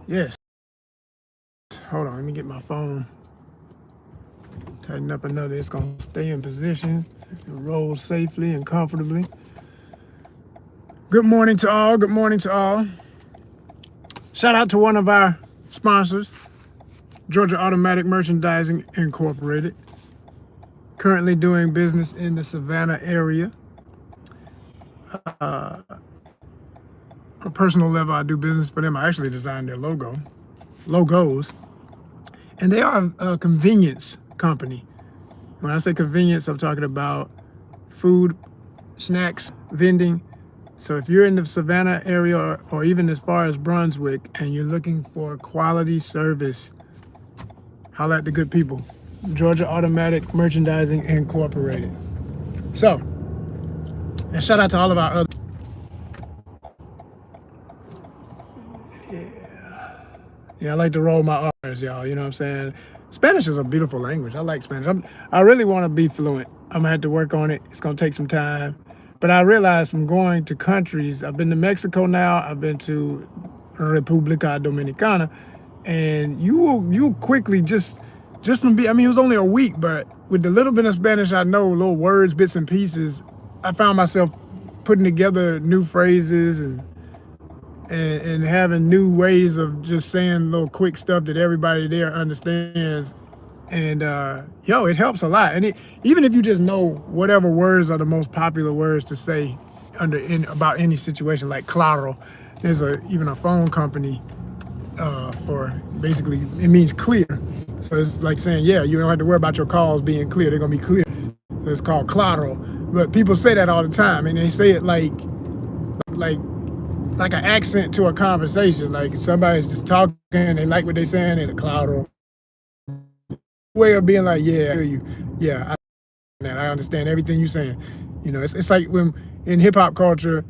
Yes. Hold on, let me get my phone. Tighten up another. It's gonna stay in position. Roll safely and comfortably. Good morning to all. Good morning to all. Shout out to one of our sponsors, Georgia Automatic Merchandising Incorporated. Currently doing business in the Savannah area. On a personal level, I do business for them. I actually designed their logos. And they are a convenience company. When I say convenience, I'm talking about food, snacks, vending. So if you're in the Savannah area or even as far as Brunswick and you're looking for quality service, holla at the good people. Georgia Automatic Merchandising Incorporated. So, and shout out to all of our other. Yeah, I like to roll my R's, y'all. You know what I'm saying? Spanish is a beautiful language. I like Spanish. I really want to be fluent. I'm going to have to work on it. It's going to take some time. But I realized from going to countries, I've been to Mexico now, I've been to República Dominicana, and you quickly just from being, I mean, it was only a week, but with the little bit of Spanish I know, little words, bits and pieces, I found myself putting together new phrases and having new ways of just saying little quick stuff that everybody there understands. And it helps a lot. And even if you just know whatever words are the most popular words to say about any situation, like claro, there's even a phone company for basically, it means clear. So it's like saying, yeah, you don't have to worry about your calls being clear. They're gonna be clear. So it's called claro. But people say that all the time, and they say it like an accent to a conversation. Like somebody's just talking, they like what they're saying, and a claro. Way of being like, yeah, I hear you. Yeah, I understand everything you're saying. You know, it's like when in hip hop culture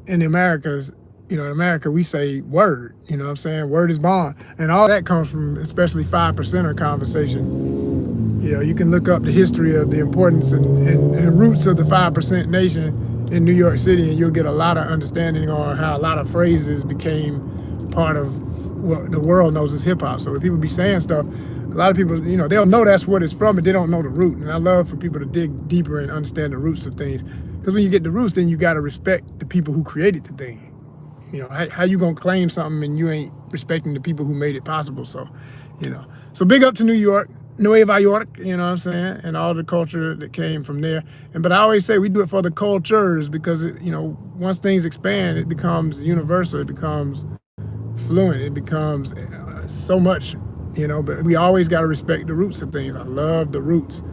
in the Americas, you know, in America we say word, you know what I'm saying? Word is bond. And all that comes from especially 5%er conversation. You know, you can look up the history of the importance and roots of the 5% nation in New York City, and you'll get a lot of understanding on how a lot of phrases became part of what the world knows as hip hop. So when people be saying stuff, a lot of people, you know, they'll know that's what it's from, but they don't know the root. And I love for people to dig deeper and understand the roots of things. Because when you get the roots, then you got to respect the people who created the thing. You know, how you going to claim something and you ain't respecting the people who made it possible? So, you know. So big up to New York, Nueva York, you know what I'm saying? And all the culture that came from there. But I always say we do it for the cultures because, you know, once things expand, it becomes universal. It becomes fluent. It becomes so much. You know, but we always got to respect the roots of things. I love the roots.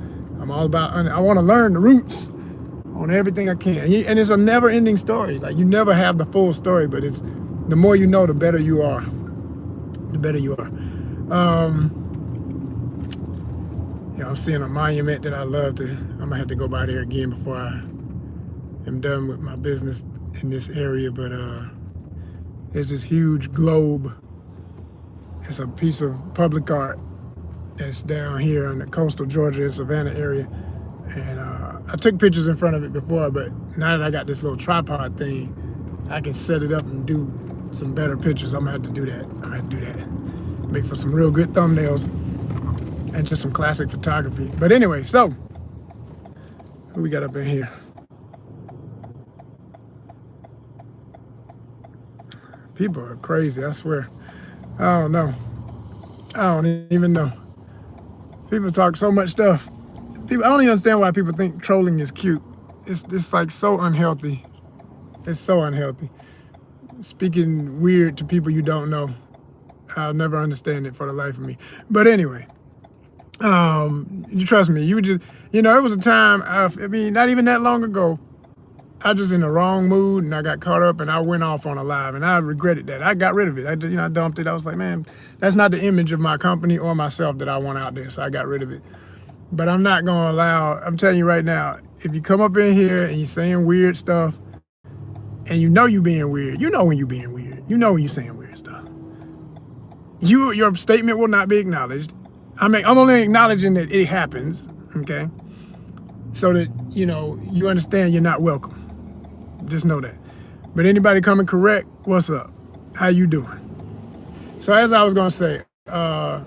I'm all about, I want to learn the roots on everything I can. And it's a never ending story. Like you never have the full story, but it's the more you know, the better you are. The better you are. I'm seeing a monument that I love to, I'm gonna have to go by there again before I am done with my business in this area. But there's this huge globe. It's a piece of public art that's down here in the coastal Georgia and Savannah area. And I took pictures in front of it before, but now that I got this little tripod thing, I can set it up and do some better pictures. I'm gonna have to do that. Make for some real good thumbnails and just some classic photography. But anyway, so, who we got up in here? People are crazy, I swear. I don't know. I don't even know. People talk so much stuff. I don't even understand why people think trolling is cute. It's like so unhealthy. It's so unhealthy. Speaking weird to people you don't know. I'll never understand it for the life of me. But anyway, you trust me. You just, you know, it was a time, I mean, not even that long ago, I was just in the wrong mood and I got caught up and I went off on a live and I regretted that. I got rid of it. I dumped it. I was like, man, that's not the image of my company or myself that I want out there. So I got rid of it. But I'm not going to allow, I'm telling you right now, if you come up in here and you're saying weird stuff and you know you being weird, you know when you being weird. You know when you saying weird stuff. Your statement will not be acknowledged. I mean, I'm only acknowledging that it happens, okay? So that, you know, you understand you're not welcome. Just know that. But anybody coming correct, what's up? How you doing? So as I was gonna say, I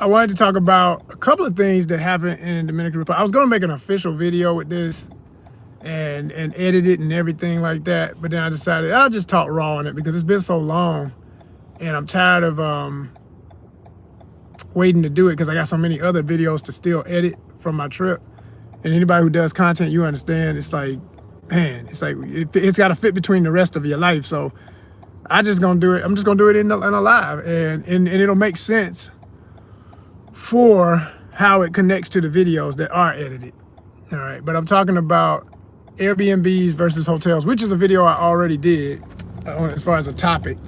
wanted to talk about a couple of things that happened in Dominican Republic. I was gonna make an official video with this and edit it and everything like that, but then I decided I'll just talk raw on it because it's been so long and I'm tired of waiting to do it because I got so many other videos to still edit from my trip. And anybody who does content, you understand, it's like, man, it's like it's got to fit between the rest of your life. So I'm just gonna do it in a live, and it'll make sense for how it connects to the videos that are edited. All right, but I'm talking about Airbnbs versus hotels, which is a video I already did as far as a topic.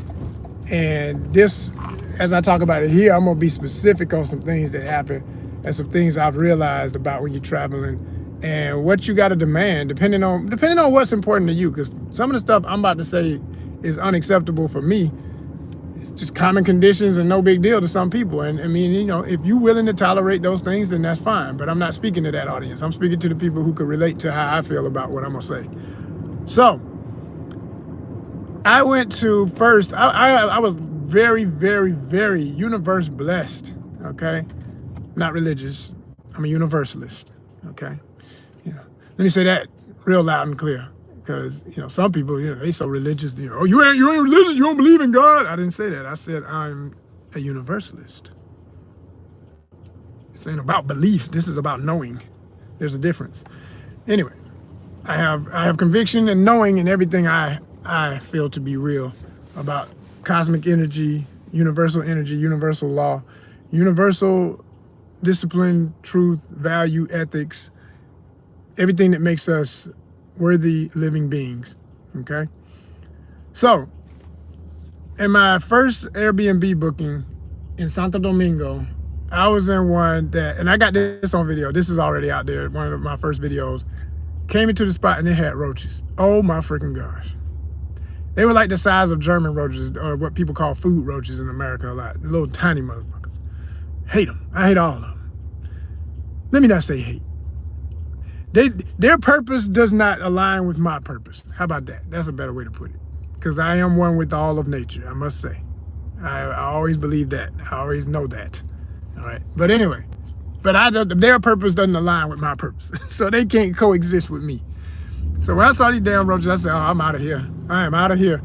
And this, as I talk about it here, I'm gonna be specific on some things that happen and some things I've realized about when you're traveling and what you got to demand depending on what's important to you. Because some of the stuff I'm about to say is unacceptable for me. It's just common conditions and no big deal to some people. And I mean, you know, if you're willing to tolerate those things, then that's fine. But I'm not speaking to that audience. I'm speaking to the people who could relate to how I feel about what I'm gonna say. So I went to first, I was very, very, very universe blessed, okay? Not religious, I'm a universalist, okay? You know, let me say that real loud and clear. Because, you know, some people, you know, they so religious, you know, oh, you ain't religious, you don't believe in God. I didn't say that. I said I'm a universalist. This ain't about belief. This is about knowing. There's a difference. Anyway, I have conviction and knowing in everything I feel to be real about cosmic energy, universal law, universal discipline, truth, value, ethics, everything that makes us worthy living beings, okay? So, in my first Airbnb booking in Santo Domingo, I was in one that, and I got this on video, this is already out there, one of my first videos, came into the spot and it had roaches. Oh my freaking gosh. They were like the size of German roaches, or what people call food roaches in America a lot, little tiny motherfuckers. Hate them, I hate all of them. Let me not say hate. Their purpose does not align with my purpose. How about that? That's a better way to put it. Because I am one with all of nature, I must say. I always believe that. I always know that. All right. But anyway, their purpose doesn't align with my purpose. So they can't coexist with me. So when I saw these damn roaches, I said, oh, I'm out of here. I am out of here.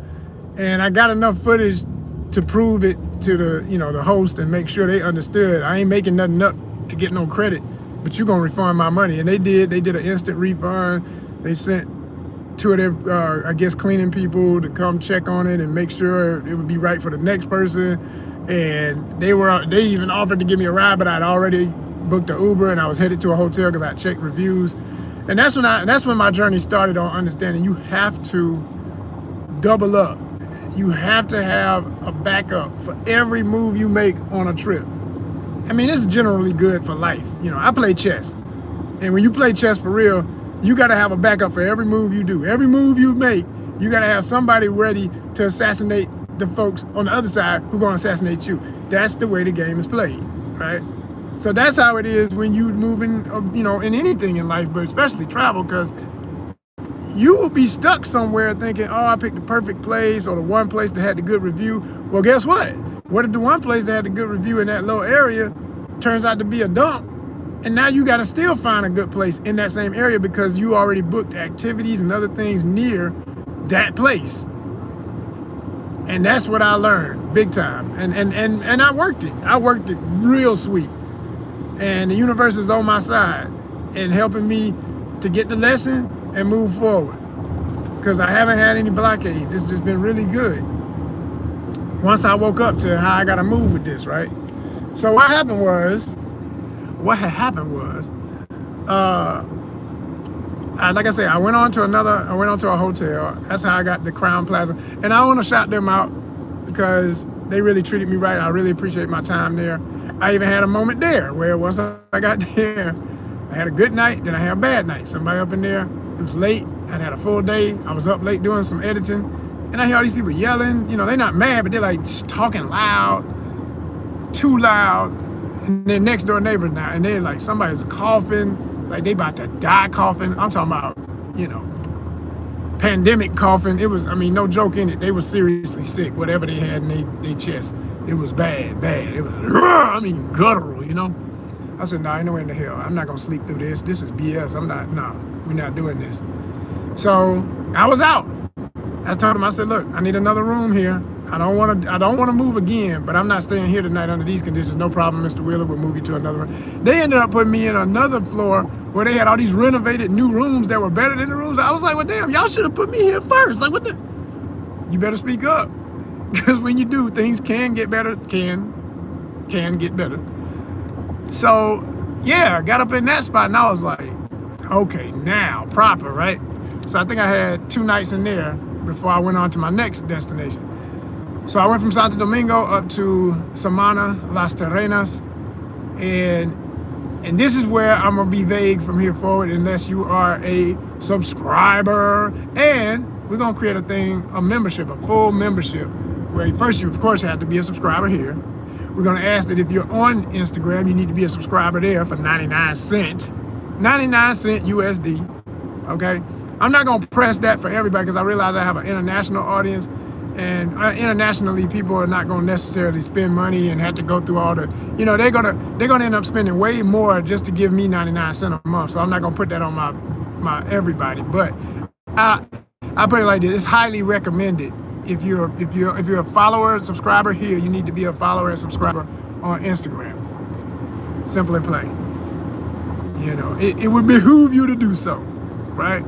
And I got enough footage to prove it to the host and make sure they understood. I ain't making nothing up to get no credit, but you're gonna refund my money. And they did an instant refund. They sent two of their, I guess, cleaning people to come check on it and make sure it would be right for the next person. And they even offered to give me a ride, but I'd already booked an Uber and I was headed to a hotel because I checked reviews. And that's when my journey started on understanding you have to double up. You have to have a backup for every move you make on a trip. I mean, this is generally good for life. You know, I play chess. And when you play chess for real, you got to have a backup for every move you do. Every move you make, you got to have somebody ready to assassinate the folks on the other side who are going to assassinate you. That's the way the game is played, right? So that's how it is when you moving, in anything in life, but especially travel, because you will be stuck somewhere thinking, oh, I picked the perfect place or the one place that had the good review. Well, guess what? What if the one place that had the good review in that low area turns out to be a dump? And now you got to still find a good place in that same area because you already booked activities and other things near that place. And that's what I learned big time. And I worked it. I worked it real sweet. And the universe is on my side and helping me to get the lesson and move forward. Because I haven't had any blockades. It's just been really good. Once I woke up to how I gotta move with this, right? So what had happened was, like I said, I went on to a hotel. That's how I got the Crown Plaza. And I want to shout them out because they really treated me right. I really appreciate my time there. I even had a moment there where once I got there, I had a good night, then I had a bad night. Somebody up in there, it was late. I had a full day. I was up late doing some editing. And I hear all these people yelling. They're not mad, but they're like just talking loud, too loud. And they're next door neighbors now. And they're like, somebody's coughing, like they about to die coughing. I'm talking about, pandemic coughing. It was, I mean, no joke in it. They were seriously sick, whatever they had in their chest. It was bad. It was, I mean, guttural, you know? I said, no, ain't no way in the hell. I'm not gonna sleep through this. This is BS. We're not doing this. So I was out. I told him, I said, look, I need another room here. I don't want to move again, but I'm not staying here tonight under these conditions. No problem, Mr. Wheeler, we'll move you to another room. They ended up putting me in another floor where they had all these renovated new rooms that were better than the rooms. I was like, well, damn, y'all should have put me here first. Like, what the? You better speak up. Because when you do, things can get better, can get better. So, yeah, I got up in that spot and I was like, okay, now, proper, right? So I think I had 2 nights in there before I went on to my next destination. So I went from Santo Domingo up to Samana, Las Terrenas, and this is where I'm gonna be vague from here forward unless you are a subscriber. And we're gonna create a membership, a full membership, where first you of course have to be a subscriber here. We're gonna ask that if you're on Instagram, you need to be a subscriber there for 99 cent USD, okay? I'm not gonna press that for everybody because I realize I have an international audience, and internationally people are not gonna necessarily spend money and have to go through all the, you know, they're gonna end up spending way more just to give me 99 cents a month. So I'm not gonna put that on my everybody, but I put it like this: it's highly recommended. If you're a follower and subscriber here, you need to be a follower and subscriber on Instagram. Simple and plain. You know, it would behoove you to do so, right?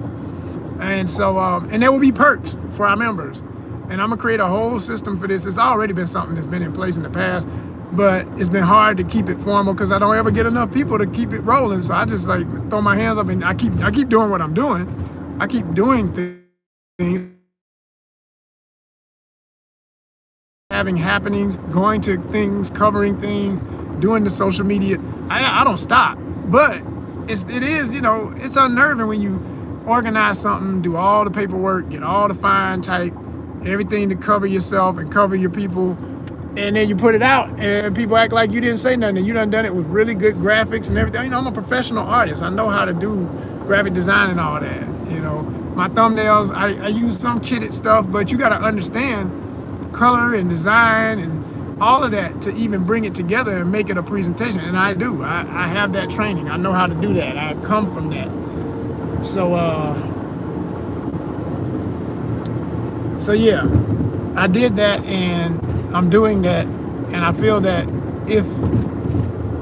And so, and there will be perks for our members. And I'm gonna create a whole system for this. It's already been something that's been in place in the past, but it's been hard to keep it formal because I don't ever get enough people to keep it rolling. So I just like throw my hands up and I keep doing what I'm doing. I keep doing things, having happenings, going to things, covering things, doing the social media. I don't stop, but it is, you know, it's unnerving when you organize something, do all the paperwork, get all the fine type, everything to cover yourself and cover your people, and then you put it out and people act like you didn't say nothing and you done it with really good graphics and everything. You know, I'm a professional artist. I know how to do graphic design and all that. You know, my thumbnails, I use some kitted stuff, but you got to understand color and design and all of that to even bring it together and make it a presentation. And I do. I have that training. I know how to do that. I come from that. So yeah, I did that and I'm doing that, and I feel that if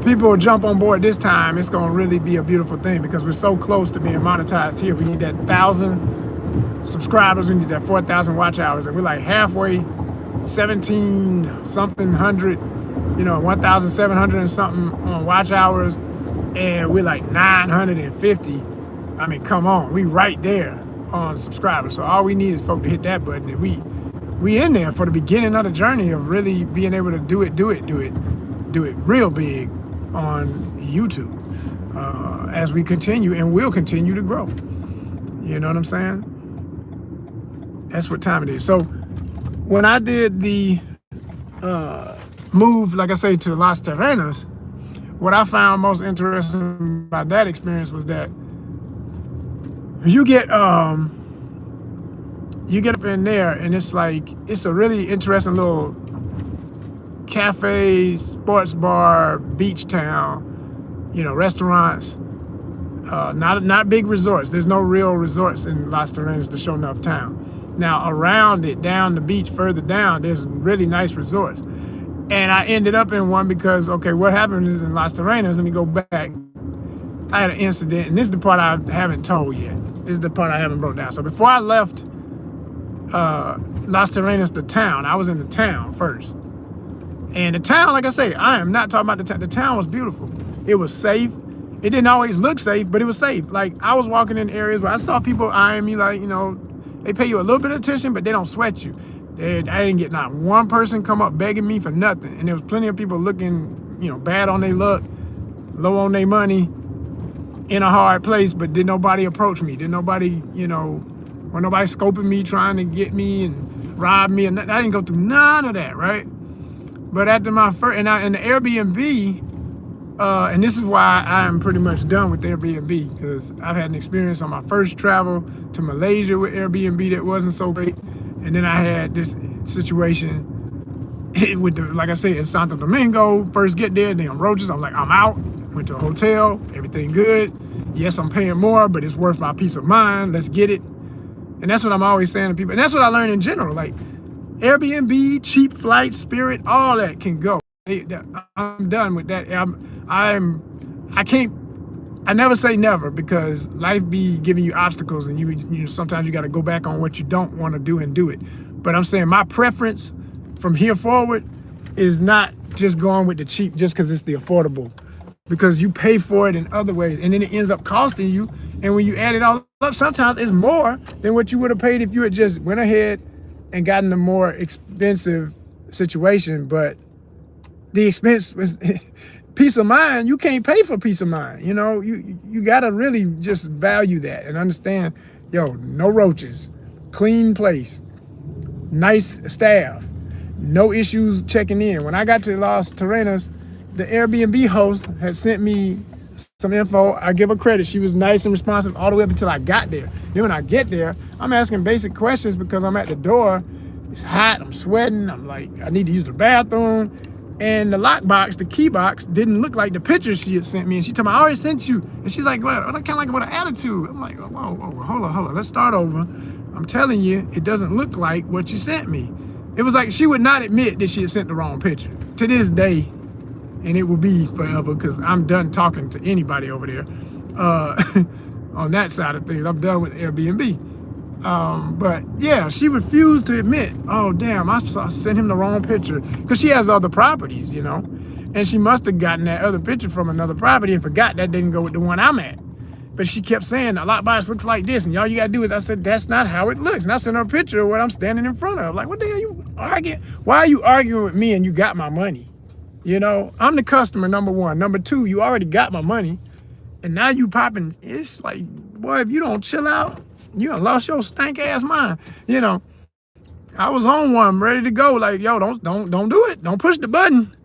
people jump on board this time, it's gonna really be a beautiful thing because we're so close to being monetized here. We need that 1,000 subscribers, we need that 4,000 watch hours, and we're like halfway, 17 something hundred, you know, 1,700 and something on watch hours, and we're like 950. I mean, come on, we right there on subscribers. So all we need is folk to hit that button, and we in there for the beginning of the journey of really being able to do it real big on YouTube as we continue, and we'll continue to grow. You know what I'm saying? That's what time it is. So when I did the move, like I say, to Las Terrenas, what I found most interesting about that experience was that you get up in there and it's like, it's a really interesting little cafe, sports bar, beach town, you know, restaurants, not big resorts. There's no real resorts in Las Terrenas to show enough town. Now around it, down the beach, further down, there's really nice resorts. And I ended up in one because, okay, what happened is in Las Terrenas, let me go back. I had an incident, and this is the part I haven't told yet. This is the part I haven't broke down. So before I left Las Terrenas, the town, I was in the town first. And the town, like I say, I am not talking about the town. The town was beautiful. It was safe. It didn't always look safe, but it was safe. Like, I was walking in areas where I saw people eyeing me like, you know, they pay you a little bit of attention, but they don't sweat you. I didn't get not one person come up begging me for nothing. And there was plenty of people looking, you know, bad on their luck, low on their money, in a hard place, but did nobody approach me? Did nobody, you know, or nobody scoping me, trying to get me and rob me? And I didn't go through none of that, right? But after my first, and in the Airbnb, And this is why I'm pretty much done with Airbnb, because I've had an experience on my first travel to Malaysia with Airbnb that wasn't so great. And then I had this situation with the, like I said, in Santo Domingo, first get there, damn roaches. I'm like, I'm out. Went to a hotel, everything good. Yes, I'm paying more, but it's worth my peace of mind. Let's get it. And that's what I'm always saying to people. And that's what I learned in general. Like Airbnb, cheap flights, Spirit, all that can go. I'm done with that. I never say never, because life be giving you obstacles, and you sometimes you got to go back on what you don't want to do and do it. But I'm saying my preference from here forward is not just going with the cheap just because it's the affordable, because you pay for it in other ways, and then it ends up costing you. And when you add it all up, sometimes it's more than what you would have paid if you had just went ahead and gotten a more expensive situation. But the expense was peace of mind. You can't pay for peace of mind. You know, you gotta really just value that and understand, yo, no roaches, clean place, nice staff, no issues checking in. When I got to Las Terrenas, the Airbnb host had sent me some info. I give her credit. She was nice and responsive all the way up until I got there. Then when I get there, I'm asking basic questions because I'm at the door. It's hot, I'm sweating. I'm like, I need to use the bathroom. And the lockbox, the key box, didn't look like the pictures she had sent me. And she told me, I already sent you. And she's like, well, kind of like with an attitude. I'm like, whoa, hold on. Let's start over. I'm telling you, it doesn't look like what you sent me. It was like she would not admit that she had sent the wrong picture to this day. And it will be forever, because I'm done talking to anybody over there on that side of things. I'm done with Airbnb. But yeah, she refused to admit, oh damn, I sent him the wrong picture, because she has other properties, you know, and she must have gotten that other picture from another property and forgot that didn't go with the one I'm at. But she kept saying, a lot box looks like this, and all you gotta do is, I said, that's not how it looks. And I sent her a picture of what I'm standing in front of. Like, what the hell you arguing? Why are you arguing with me and you got my money? You know, I'm the customer, number one. Number two, you already got my money, and now you popping. It's like, boy, if you don't chill out, you done lost your stank ass mind. You know, I was on one, ready to go. Like, yo, don't do it. Don't push the button.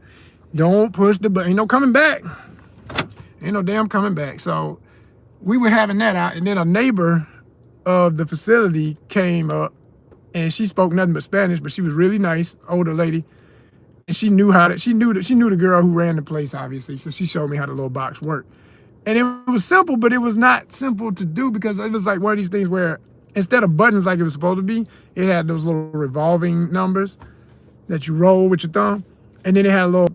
Don't push the button. Ain't no coming back. Ain't no damn coming back. So we were having that out, and then a neighbor of the facility came up, and she spoke nothing but Spanish, but she was really nice, older lady. And she knew the girl who ran the place, obviously. So she showed me how the little box worked. And it was simple, but it was not simple to do, because it was like one of these things where instead of buttons like it was supposed to be, it had those little revolving numbers that you roll with your thumb. And then it had a little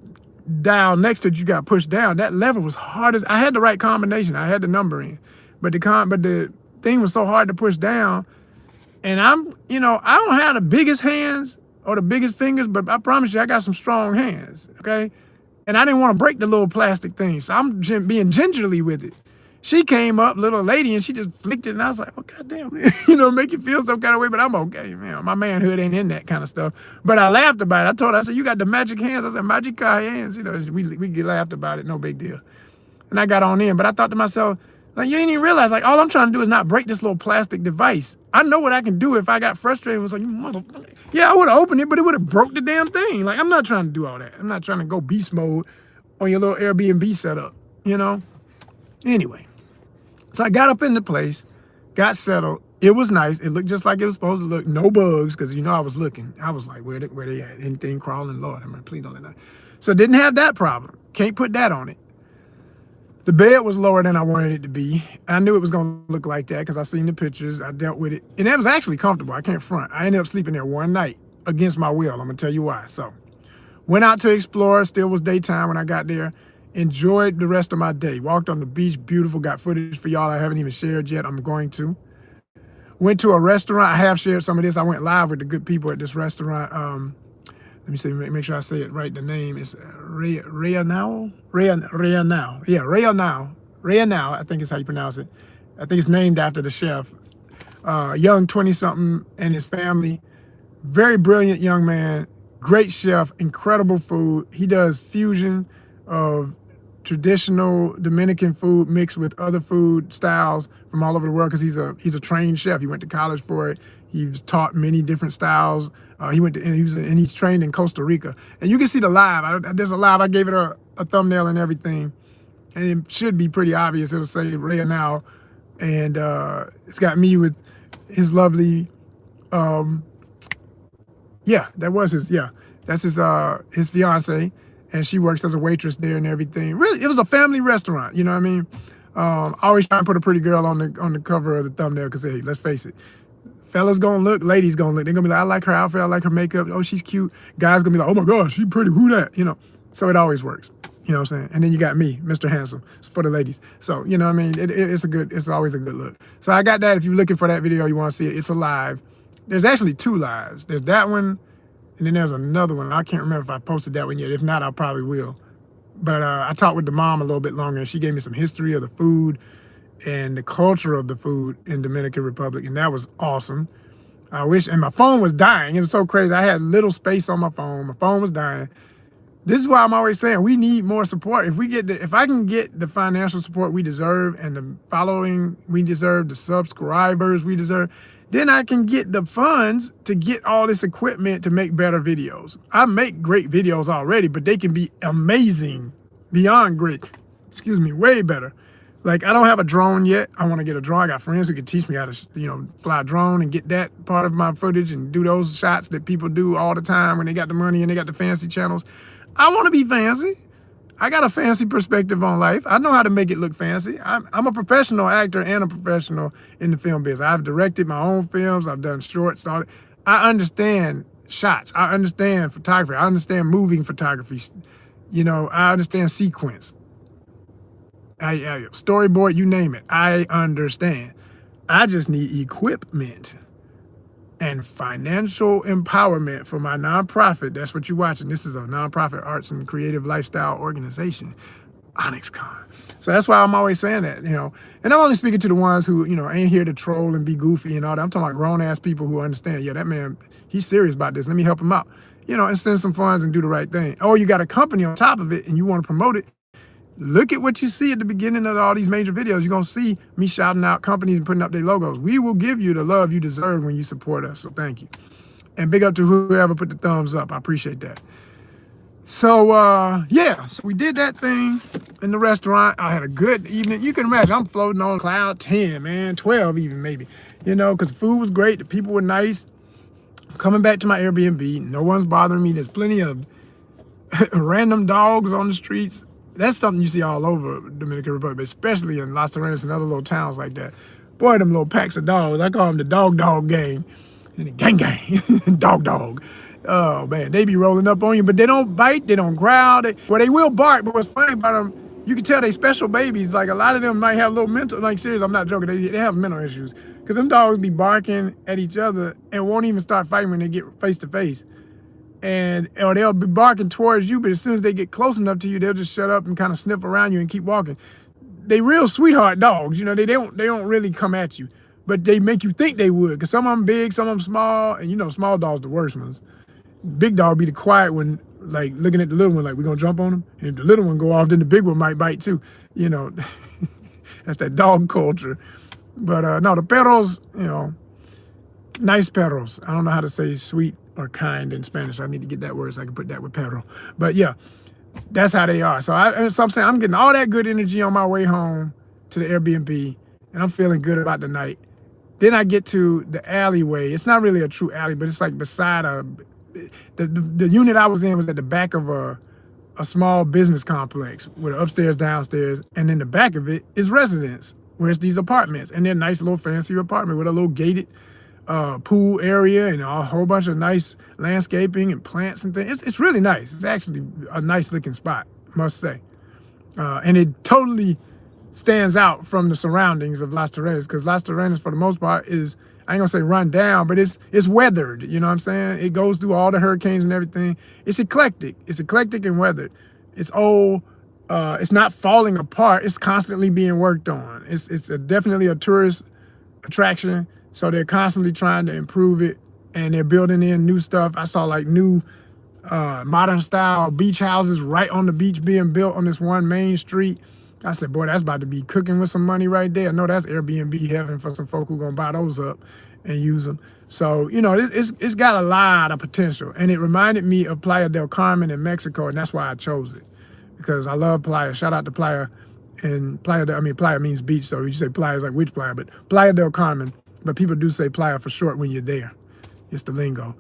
dial next to it you got pushed down. That lever was hard as, I had the right combination. I had the number in, but the thing was so hard to push down. And I don't have the biggest hands or the biggest fingers, but I promise you, I got some strong hands, okay? And I didn't want to break the little plastic thing, so I'm being gingerly with it. She came up, little lady, and she just flicked it, and I was like, oh, goddamn, make you feel some kind of way, but I'm okay, man. My manhood ain't in that kind of stuff. But I laughed about it. I told her, I said, you got the magic hands. I said, magic hands. We get laughed about it, no big deal. And I got on in, but I thought to myself, like, you ain't even realize, like, all I'm trying to do is not break this little plastic device. I know what I can do if I got frustrated and was like, you motherfucker. Yeah, I would have opened it, but it would have broke the damn thing. Like, I'm not trying to do all that. I'm not trying to go beast mode on your little Airbnb setup, Anyway, so I got up in the place, got settled. It was nice. It looked just like it was supposed to look. No bugs, because, I was looking. I was like, where they at? Anything crawling? Lord, please don't let that. So didn't have that problem. Can't put that on it. The bed was lower than I wanted it to be. I knew it was going to look like that because I seen the pictures. I dealt with it. And it was actually comfortable. I can't front. I ended up sleeping there one night against my will. I'm going to tell you why. So went out to explore. Still was daytime when I got there. Enjoyed the rest of my day. Walked on the beach. Beautiful. Got footage for y'all I haven't even shared yet. I'm going to. Went to a restaurant. I have shared some of this. I went live with the good people at this restaurant. Let me see, make sure I say it right. The name is Reynal. Yeah, Reynal, I think is how you pronounce it. I think it's named after the chef. Young 20-something and his family. Very brilliant young man. Great chef, incredible food. He does fusion of traditional Dominican food mixed with other food styles from all over the world, because he's a trained chef. He went to college for it. He's taught many different styles. He's trained in Costa Rica. And you can see the live. There's a live. I gave it a thumbnail and everything. and it should be pretty obvious. It'll say Rhea now, and it's got me with his lovely, yeah, that was his, yeah, that's his fiance, and she works as a waitress there and everything. Really, it was a family restaurant. You know what I mean? I always try and put a pretty girl on the cover of the thumbnail because, hey, let's face it, fellas gonna look, ladies gonna look. They're gonna be like, I like her outfit, I like her makeup. Oh, she's cute. Guys gonna be like, oh my gosh, she's pretty. Who that? You know. So it always works. You know what I'm saying? And then you got me, Mr. Handsome. It's for the ladies. So, you know what I mean? It's always a good look. So I got that. If you're looking for that video, you want to see it, it's a live. There's actually 2 lives. There's that one, and then there's another one. I can't remember if I posted that one yet. If not, I probably will. But I talked with the mom a little bit longer, and she gave me some history of the food and the culture of the food in Dominican Republic, and that was awesome. I wish, and my phone was dying. It was so crazy. I had little space on my phone. My phone was dying. This is why I'm always saying we need more support. If I can get the financial support we deserve and the following we deserve, the subscribers we deserve, then I can get the funds to get all this equipment to make better videos. I make great videos already, but they can be amazing, beyond great. Excuse me, way better. Like, I don't have a drone yet. I want to get a drone. I got friends who can teach me how to, fly a drone and get that part of my footage and do those shots that people do all the time when they got the money and they got the fancy channels. I want to be fancy. I got a fancy perspective on life. I know how to make it look fancy. I'm a professional actor and a professional in the film business. I've directed my own films. I've done shorts. I understand shots. I understand photography. I understand moving photography. I understand sequence. I storyboard, you name it. I understand. I just need equipment and financial empowerment for my nonprofit. That's what you're watching. This is a nonprofit arts and creative lifestyle organization, ONYXCON. So that's why I'm always saying that, and I'm only speaking to the ones who, ain't here to troll and be goofy and all that. I'm talking about grown ass people who understand, yeah, that man, he's serious about this. Let me help him out, and send some funds and do the right thing. Oh, you got a company on top of it and you want to promote it. Look at what you see at the beginning of all these major videos. You're going to see me shouting out companies and putting up their logos. We will give you the love you deserve when you support us. So thank you. And big up to whoever put the thumbs up. I appreciate that. So, yeah. So we did that thing in the restaurant. I had a good evening. You can imagine I'm floating on cloud 10, man, 12 even maybe. Because the food was great. The people were nice. Coming back to my Airbnb. No one's bothering me. There's plenty of random dogs on the streets. That's something you see all over Dominican Republic, especially in Las Terrenas and other little towns like that. Boy, them little packs of dogs. I call them the dog gang. And the gang. dog. Oh, man. They be rolling up on you, but they don't bite. They don't growl. They will bark, but what's funny about them, you can tell they special babies. Like, a lot of them might have little mental, like, serious, I'm not joking. They have mental issues. Because them dogs be barking at each other and won't even start fighting when they get face to face. Or they'll be barking towards you, but as soon as they get close enough to you, they'll just shut up and kind of sniff around you and keep walking. They real sweetheart dogs, they don't really come at you, but they make you think they would, because some of them big, some of them small, and small dogs the worst ones. Big dog be the quiet one, like looking at the little one like, we gonna jump on him? And if the little one go off, then the big one might bite too. That's that dog culture. But no, the perros, nice perros. I don't know how to say sweet or kind in Spanish. I need to get that word so I can put that with perro. But yeah, that's how they are. So I'm saying I'm getting all that good energy on my way home to the Airbnb, and I'm feeling good about the night. Then I get to the alleyway. It's not really a true alley, but it's like beside the unit I was in was at the back of a small business complex with upstairs, downstairs, and in the back of it is residence, where it's these apartments, and they're nice little fancy apartment with a little gated pool area and a whole bunch of nice landscaping and plants and things. It's really nice. It's actually a nice looking spot, must say. And it totally stands out from the surroundings of Las Terrenas, because Las Terrenas, for the most part, is, I ain't gonna say run down, but it's weathered. You know what I'm saying? It goes through all the hurricanes and everything. It's eclectic. It's eclectic and weathered. It's old. It's not falling apart. It's constantly being worked on. It's definitely a tourist attraction. So they're constantly trying to improve it, and they're building in new stuff. I saw like new modern style beach houses right on the beach being built on this one main street. I said, boy, that's about to be cooking with some money right there. I know that's Airbnb heaven for some folk who gonna buy those up and use them. So, it's got a lot of potential. And it reminded me of Playa del Carmen in Mexico, and that's why I chose it, because I love Playa. Shout out to Playa And Playa means beach, so you say Playa is like which Playa, but Playa del Carmen. But people do say Playa for short when you're there. It's the lingo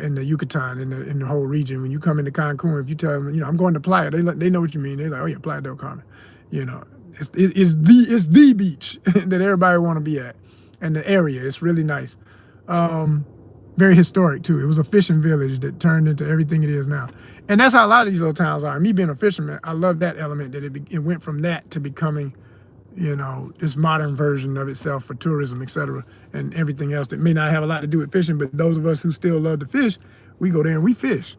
in the Yucatan, in the whole region. When you come into Cancun, if you tell them, I'm going to Playa, they know what you mean. They're like, oh yeah, Playa del Carmen. It's the beach that everybody want to be at, and the area. It's really nice. Very historic too. It was a fishing village that turned into everything it is now. And that's how a lot of these little towns are. Me being a fisherman, I love that element that it went from that to becoming, this modern version of itself for tourism, etc., and everything else that may not have a lot to do with fishing, but those of us who still love to fish, we go there and we fish.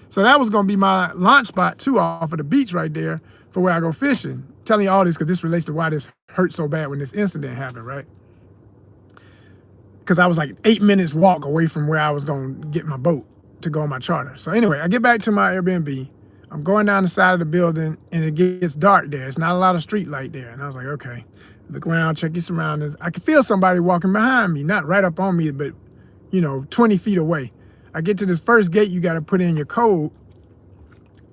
So that was going to be my launch spot too, off of the beach right there for where I go fishing. I'm telling you all this because this relates to why this hurt so bad when this incident happened, right? Because I was like 8 minutes walk away from where I was going to get my boat to go on my charter. So anyway, I get back to my Airbnb. I'm going down the side of the building and it gets dark there. It's not a lot of street light there. And I was like, okay, look around, check your surroundings. I could feel somebody walking behind me, not right up on me, but 20 feet away. I get to this first gate, you got to put in your code.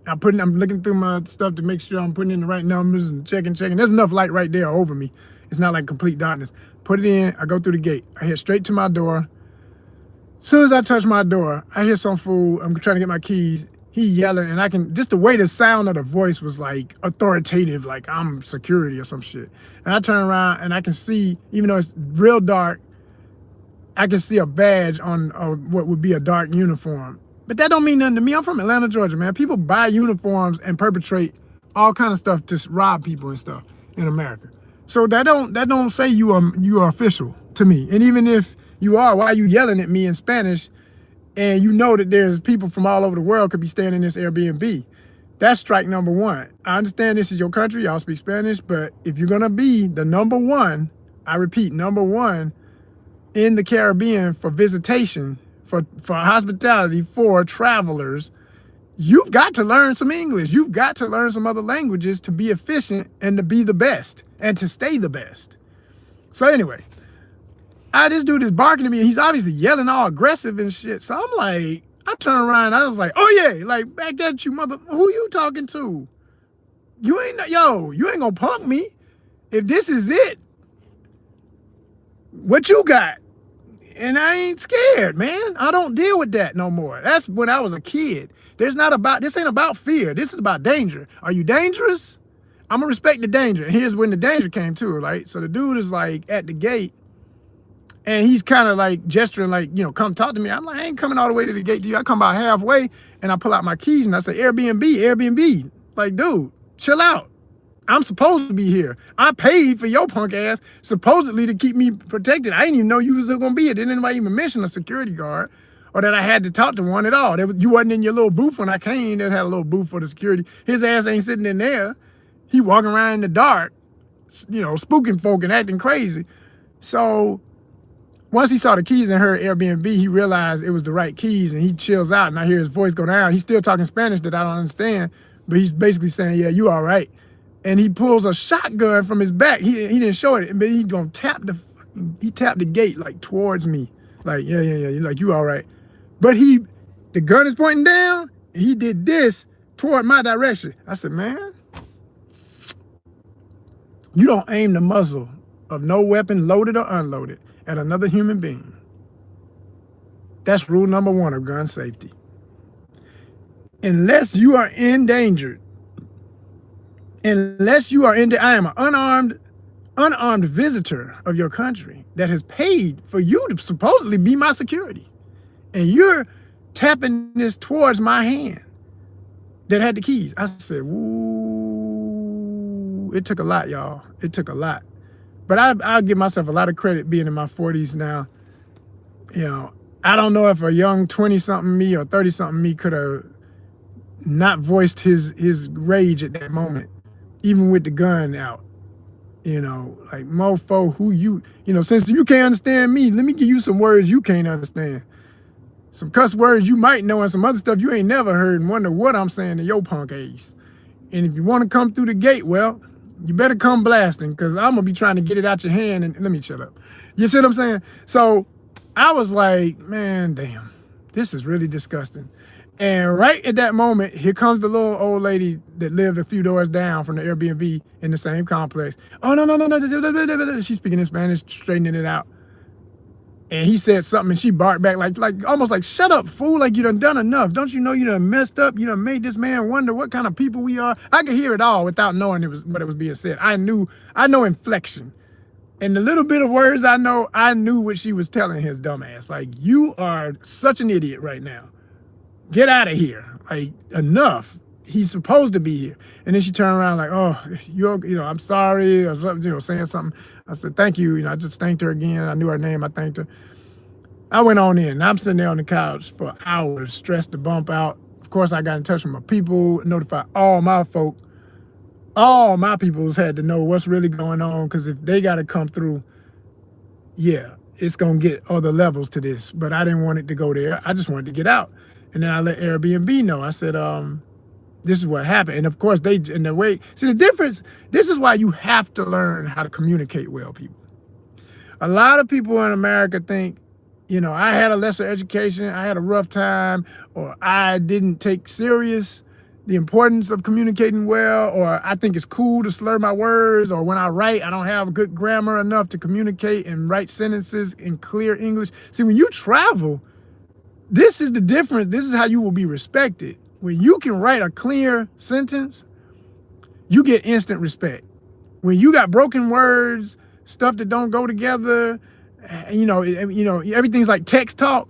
I'm looking through my stuff to make sure I'm putting in the right numbers and checking. There's enough light right there over me. It's not like complete darkness. Put it in, I go through the gate. I head straight to my door. As soon as I touch my door, I hear some fool, I'm trying to get my keys. He yelling, and just the way the sound of the voice was like authoritative, like I'm security or some shit. And I turn around and I can see, even though it's real dark, I can see a badge on what would be a dark uniform. But that don't mean nothing to me. I'm from Atlanta, Georgia, man. People buy uniforms and perpetrate all kind of stuff to rob people and stuff in America. So that don't say you are official to me. And even if you are, why are you yelling at me in Spanish? And you know that there's people from all over the world could be staying in this Airbnb. That's strike number one. I understand this is your country, y'all speak Spanish, but if you're gonna be the number one, I repeat, number one in the Caribbean for visitation, for hospitality, for travelers, you've got to learn some English. You've got to learn some other languages to be efficient and to be the best and to stay the best. So anyway, this dude is barking at me and he's obviously yelling all aggressive and shit. So I'm like, I turn around and I was like, oh yeah, like back at you mother, who you talking to? You ain't gonna punk me. If this is it, what you got? And I ain't scared, man. I don't deal with that no more. That's when I was a kid. This ain't about fear. This is about danger. Are you dangerous? I'm gonna respect the danger. And here's when the danger came to, right? So the dude is like at the gate and he's kind of like gesturing like, come talk to me. I'm like, I ain't coming all the way to the gate to you. I come about halfway and I pull out my keys and I say, Airbnb. Like, dude, chill out. I'm supposed to be here. I paid for your punk ass supposedly to keep me protected. I didn't even know you was gonna be here. Didn't anybody even mention a security guard or that I had to talk to one at all. You wasn't in your little booth when I came. They had a little booth for the security. His ass ain't sitting in there. He walking around in the dark, spooking folk and acting crazy. So once he saw the keys in her Airbnb, he realized it was the right keys and he chills out and I hear his voice go down. He's still talking Spanish that I don't understand, but he's basically saying, yeah, you all right. And he pulls a shotgun from his back. He didn't show it, but he gonna tap the gate like towards me. Like, yeah, like you all right. But the gun is pointing down, and he did this toward my direction. I said, man, you don't aim the muzzle of no weapon, loaded or unloaded, at another human being. That's rule number one of gun safety. Unless you are endangered, I am an unarmed visitor of your country that has paid for you to supposedly be my security. And you're tapping this towards my hand that had the keys. I said, woo, it took a lot, y'all. It took a lot. But I'll give myself a lot of credit being in my 40s now. I don't know if a young 20-something me or 30-something me could have not voiced his rage at that moment, even with the gun out. Like, mofo, since you can't understand me, let me give you some words you can't understand. Some cuss words you might know and some other stuff you ain't never heard and wonder what I'm saying to your punk ass. And if you want to come through the gate, well, you better come blasting because I'm going to be trying to get it out your hand and let me shut up. You see what I'm saying? So I was like, man, damn, this is really disgusting. And right at that moment, here comes the little old lady that lived a few doors down from the Airbnb in the same complex. Oh, no, no, no, no. She's speaking in Spanish, straightening it out. And he said something and she barked back like almost like, shut up, fool, like you done enough. Don't you know you done messed up? You done made this man wonder what kind of people we are. I could hear it all without knowing what it was being said. I know inflection. And the little bit of words I knew what she was telling his dumb ass. Like, you are such an idiot right now. Get out of here. Like, enough. He's supposed to be here. And then she turned around like, oh, I'm sorry. I was, saying something. I said, thank you. I just thanked her again. I knew her name. I thanked her. I went on in. I'm sitting there on the couch for hours, stressed to bump out. Of course, I got in touch with my people, notified all my folk. All my peoples had to know what's really going on, because if they got to come through, yeah, it's going to get other levels to this. But I didn't want it to go there. I just wanted to get out. And then I let Airbnb know. I said, this is what happened. And of course, see the difference, this is why you have to learn how to communicate well, people. A lot of people in America think, I had a lesser education, I had a rough time, or I didn't take serious the importance of communicating well, or I think it's cool to slur my words, or when I write, I don't have good grammar enough to communicate and write sentences in clear English. See, when you travel, this is the difference. This is how you will be respected. When you can write a clear sentence, you get instant respect. When you got broken words, stuff that don't go together, everything's like text talk,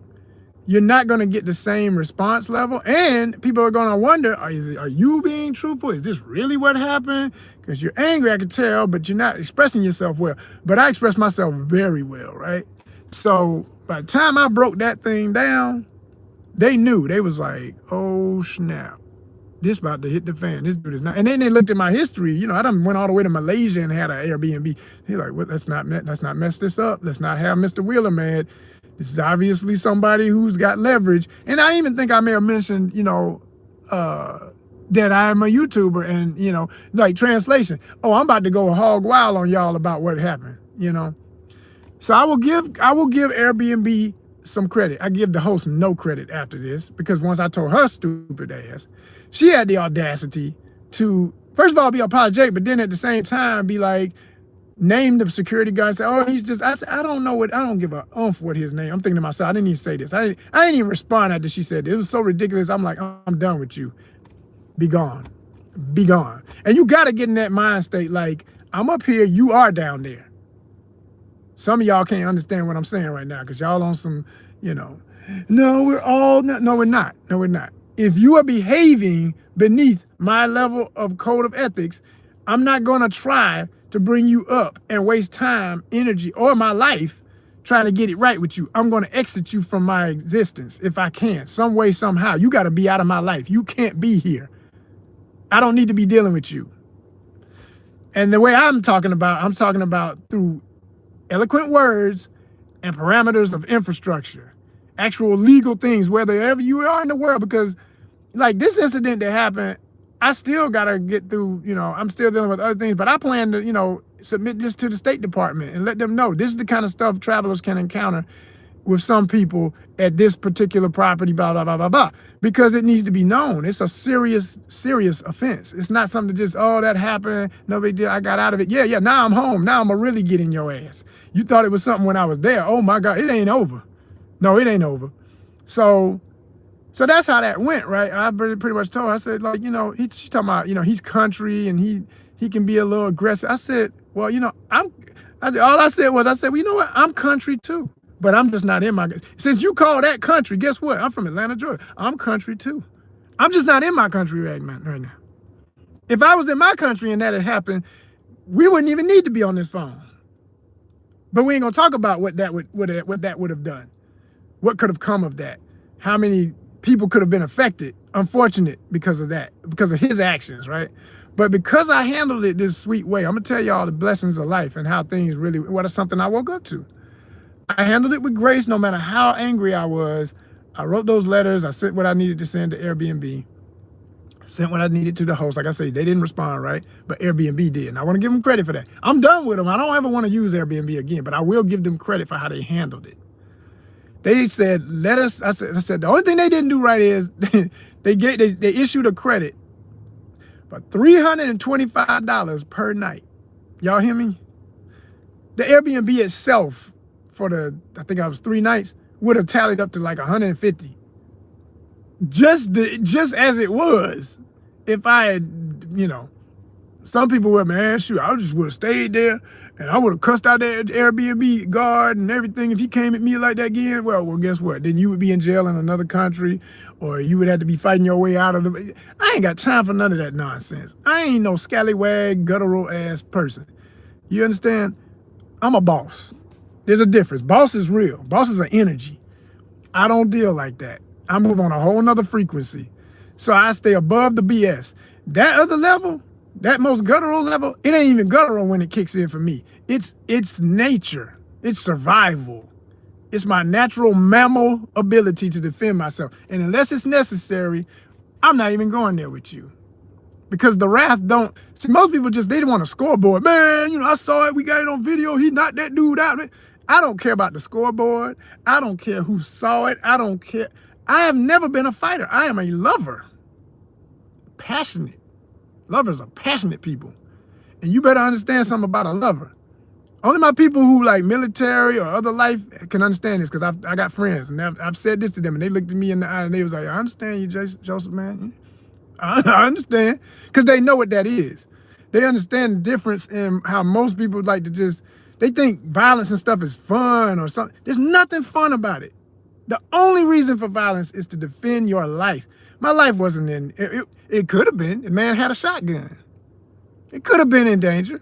you're not going to get the same response level. And people are going to wonder, are you being truthful? Is this really what happened? Because you're angry, I can tell, but you're not expressing yourself well. But I express myself very well, right? So by the time I broke that thing down, they knew. They was like, oh, snap. This about to hit the fan. This dude is not. And then they looked at my history. I done went all the way to Malaysia and had an Airbnb. He's like, well, let's not mess this up. Let's not have Mr. Wheeler mad. This is obviously somebody who's got leverage. And I even think I may have mentioned, that I'm a YouTuber and, like translation. Oh, I'm about to go hog wild on y'all about what happened, So I will give Airbnb some credit. I give the host no credit after this, because once I told her stupid ass, she had the audacity to, first of all, be apologetic, but then at the same time be like, name the security guard and say, oh, he's just, I said, I don't give a oomph what his name. I'm thinking to myself, I didn't even say this. I didn't even respond after she said this. It was so ridiculous. I'm like, I'm done with you. Be gone. Be gone. And you got to get in that mind state like, I'm up here, you are down there. Some of y'all can't understand what I'm saying right now because y'all on some, no, we're all, no, we're not. No, we're not. If you are behaving beneath my level of code of ethics, I'm not going to try to bring you up and waste time, energy, or my life trying to get it right with you. I'm going to exit you from my existence if I can, some way, somehow. You got to be out of my life. You can't be here. I don't need to be dealing with you. And the way I'm talking about through eloquent words and parameters of infrastructure, actual legal things, wherever you are in the world, because like this incident that happened, I still got to get through, I'm still dealing with other things, but I plan to, submit this to the State Department and let them know this is the kind of stuff travelers can encounter with some people at this particular property, blah, blah, blah, blah, blah, because it needs to be known. It's a serious, serious offense. It's not something to just, oh, that happened, no big deal, I got out of it. Yeah, now I'm home. Now I'm going to really get in your ass. You thought it was something when I was there. Oh my God, it ain't over. No, it ain't over. So that's how that went, right? I pretty much told her, I said, like, she's talking about, he's country and he can be a little aggressive. I said, well, all I said, well, you know what? I'm country too, but I'm just not in my, since you call that country, guess what? I'm from Atlanta, Georgia. I'm country too. I'm just not in my country right now. If I was in my country and that had happened, we wouldn't even need to be on this phone. But we ain't gonna talk about what that would have done. What could have come of that? How many people could have been affected, unfortunate because of that, because of his actions, right? But because I handled it this sweet way, I'm gonna tell y'all the blessings of life and how things really, what is something I woke up to. I handled it with grace no matter how angry I was. I wrote those letters, I sent what I needed to send to Airbnb, sent what I needed to the host. Like I say, they didn't respond, right? But Airbnb did. And I want to give them credit for that. I'm done with them. I don't ever want to use Airbnb again, but I will give them credit for how they handled it. They said, I said, the only thing they didn't do right is they issued a credit for $325 per night. Y'all hear me? The Airbnb itself for I think I was 3 nights, would have tallied up to like 150. Just as it was, if I had, some people were, man, shoot, I just would have stayed there and I would have cussed out that Airbnb guard and everything if he came at me like that again. Well, guess what? Then you would be in jail in another country, or you would have to be fighting your way out of the. I ain't got time for none of that nonsense. I ain't no scallywag, guttural ass person. You understand? I'm a boss. There's a difference. Boss is real. Boss is an energy. I don't deal like that. I move on a whole nother frequency. So I stay above the BS. That other level, that most guttural level, it ain't even guttural when it kicks in for me. It's nature. It's survival. It's my natural mammal ability to defend myself. And unless it's necessary, I'm not even going there with you. Because the wrath don't, see, most people they don't want a scoreboard. Man, I saw it, we got it on video, he knocked that dude out. I don't care about the scoreboard. I don't care who saw it. I don't care. I have never been a fighter. I am a lover. Passionate. Lovers are passionate people. And you better understand something about a lover. Only my people who like military or other life can understand this, because I got friends and I've said this to them and they looked at me in the eye and they was like, I understand you, Joseph, man. I understand, because they know what that is. They understand the difference in how most people like to they think violence and stuff is fun or something. There's nothing fun about it. The only reason for violence is to defend your life. My life wasn't it could have been. The man had a shotgun. It could have been in danger,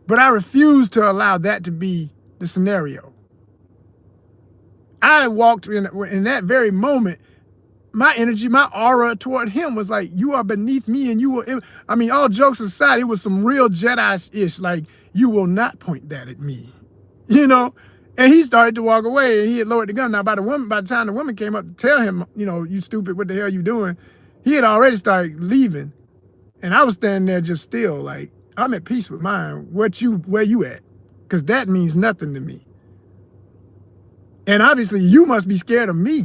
but I refused to allow that to be the scenario. I walked in that very moment. My energy, my aura toward him was like, you are beneath me and you will, all jokes aside, it was some real Jedi-ish, like, you will not point that at me, And he started to walk away and he had lowered the gun. Now, by the time the woman came up to tell him, you stupid, what the hell you doing? He had already started leaving. And I was standing there just still, like, I'm at peace with mine. Where you at? Because that means nothing to me. And obviously you must be scared of me.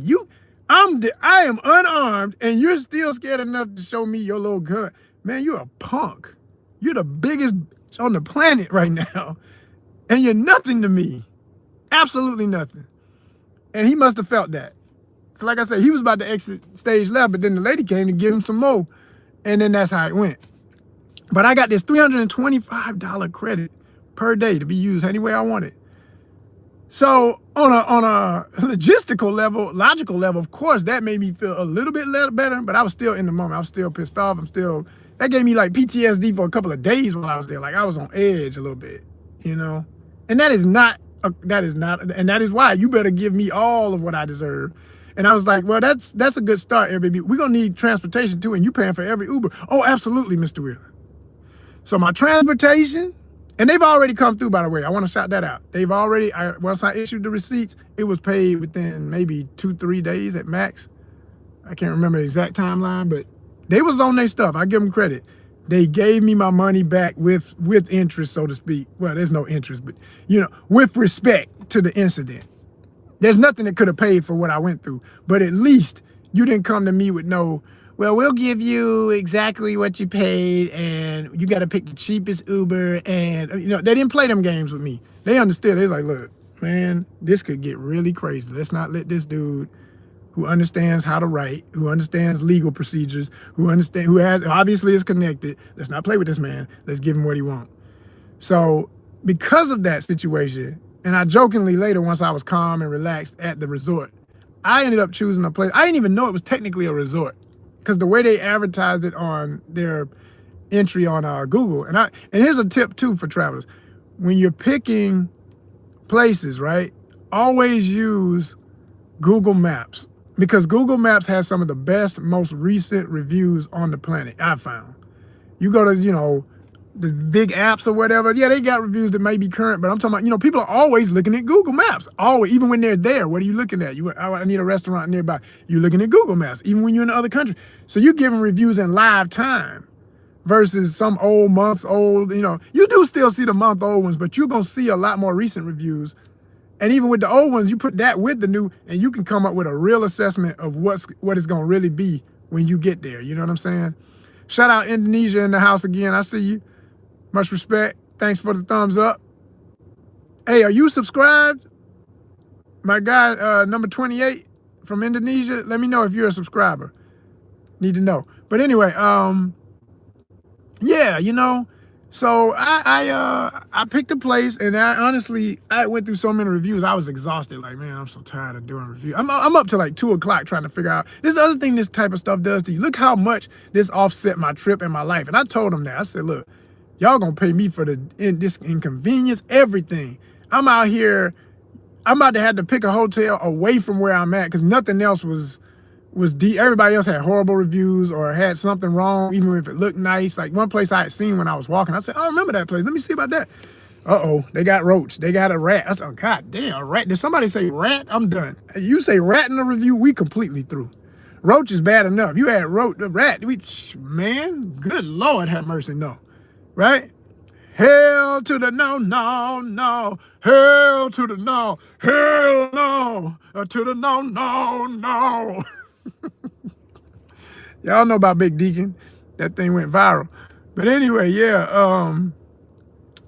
I am unarmed and you're still scared enough to show me your little gun. Man, you're a punk. You're the biggest on the planet right now. And you're nothing to me. Absolutely nothing. And he must have felt that. So like I said, he was about to exit stage left, but then the lady came to give him some more. And then that's how it went. But I got this $325 credit per day to be used any way I wanted. So on a logistical level, logical level, of course, that made me feel a little bit better, but I was still in the moment. I was still pissed off. That gave me like PTSD for a couple of days while I was there. Like I was on edge a little bit, And that is why you better give me all of what I deserve. And I was like, well, that's a good start, Airbnb. We're going to need transportation too, and you paying for every Uber. Oh, absolutely, Mr. Wheeler. So my transportation, and they've already come through, by the way. I want to shout that out. They've already, once I issued the receipts, it was paid within maybe 2-3 days at max. I can't remember the exact timeline, but they was on their stuff. I give them credit. They gave me my money back with interest, so to speak. Well, there's no interest, but, with respect to the incident. There's nothing that could have paid for what I went through, but at least you didn't come to me with no, well, we'll give you exactly what you paid and you got to pick the cheapest Uber. And, they didn't play them games with me. They understood. They was like, look, man, this could get really crazy. Let's not let this dude who understands how to write, who understands legal procedures, who obviously is connected. Let's not play with this man. Let's give him what he wants. So because of that situation, and I jokingly later, once I was calm and relaxed at the resort, I ended up choosing a place. I didn't even know it was technically a resort because the way they advertised it on their entry on Google. And here's a tip too for travelers. When you're picking places, right, always use Google Maps, because Google Maps has some of the best, most recent reviews on the planet, I've found. You go to, the big apps or whatever, yeah, they got reviews that may be current, but I'm talking about, people are always looking at Google Maps. Always, even when they're there, what are you looking at? I need a restaurant nearby. You're looking at Google Maps, even when you're in the other country. So you're giving reviews in live time versus some months old, you do still see the month old ones, but you're going to see a lot more recent reviews. And even with the old ones, you put that with the new, and you can come up with a real assessment of what it's gonna really be when you get there. You know what I'm saying? Shout out Indonesia in the house again. I see you. Much respect. Thanks for the thumbs up. Hey, are you subscribed? My guy, number 28 from Indonesia. Let me know if you're a subscriber. Need to know. But anyway, yeah, you know. So I picked a place, and I went through so many reviews. I was exhausted. Like, man, I'm so tired of doing reviews. I'm up to like 2 o'clock trying to figure out. This is the other thing this type of stuff does to you. Look how much this offset my trip and my life. And I told them that. I said, look, y'all gonna pay me for this inconvenience, everything. I'm out here. I'm about to have to pick a hotel away from where I'm at because nothing else was deep. Everybody else had horrible reviews or had something wrong, even if it looked nice. Like one place I had seen when I was walking, I said, oh, I remember that place. Let me see about that. Uh-oh, they got roach. They got a rat. I said, oh, God damn, a rat. Did somebody say rat? I'm done. You say rat in the review, we completely through. Roach is bad enough. You had rat. Man, good Lord have mercy, no. Right? Hell to the no, no, no. Hell to the no. Hell no. To the no, no, no. Y'all know about Big Deacon. That thing went viral. But anyway, yeah.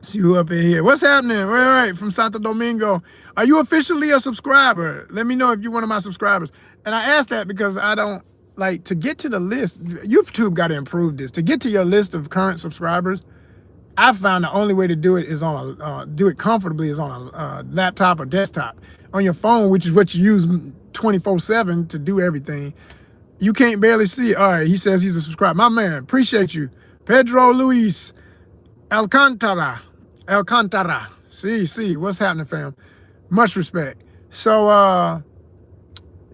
See who up in here. What's happening? All right, from Santo Domingo. Are you officially a subscriber? Let me know if you're one of my subscribers. And I asked that because I don't like to get to the list. YouTube got to improve this. To get to your list of current subscribers, I found the only way to do it is do it comfortably is on a laptop or desktop. On your phone, which is what you use 24/7 to do everything, you can't barely see it. All right, he says he's a subscriber. My man, appreciate you. Pedro Luis Alcantara. See, what's happening, fam? Much respect. So,